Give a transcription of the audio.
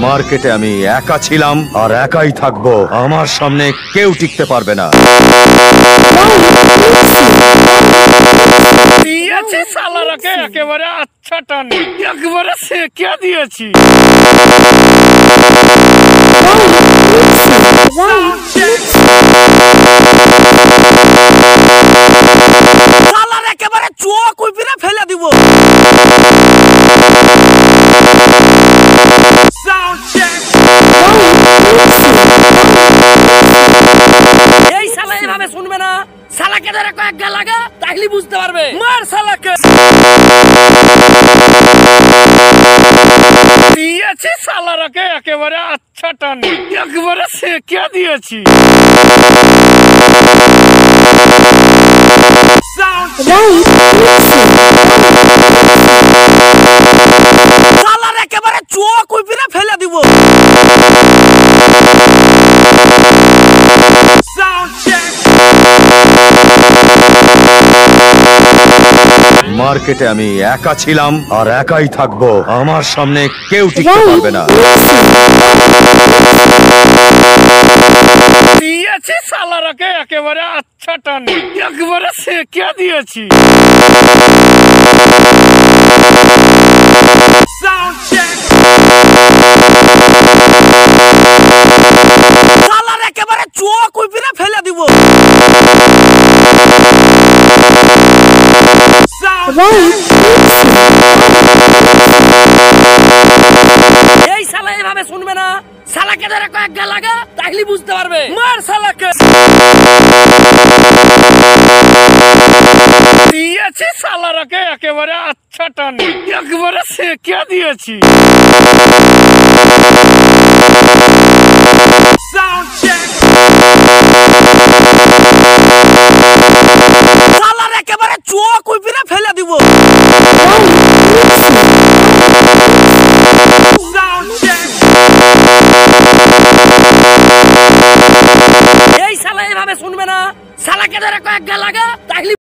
মার্কেটে আমি একা ছিলাম আর একাই থাকবো। আমার সামনে কেউ টিকতে পারবে না। দিয়েছি শালারাকে একেবারে আচ্ছা টানি, একবারে সেকে দিয়েছি। শালার একেবারে চোখ উইপিরে ফেলে দিব। এই শালা এভাবে শুনবে না, শালাকে ধরে কয়েক গা লাগা তাহলে বুঝতে পারবে। মার শালাকে। দিয়েছি শালারাকে একেবারে আচ্ছা টানি, একবারে সেকে দিয়েছি। শালার একেবারে চোখ উইপিরে ফেলে দিব। মার্কেটে আমি একা ছিলাম আর একাই থাকবো। আমার সামনে কেউ টিকতে পারবে না। দিয়েছি শালারাকে একেবারে আচ্ছা টানি, একবারে সেকে দিয়েছি। শালার একেবারে চোখ উইপিরে ফেলে দিব। এই শালা এভাবে শুনবে না, শালাকে ধরে কয়েক গা লাগা তাহলে বুঝতে পারবে। মার শালাকে। দিয়েছি শালারাকে একেবারে আচ্ছা টানি, একবারে সেকে দিয়েছি। শালার একেবারে চোখ উইপিরে ফেলে দিব। এই শালা এভাবে শুনবে না, শালাকে ধরে কয়েক গা লাগা তাহলে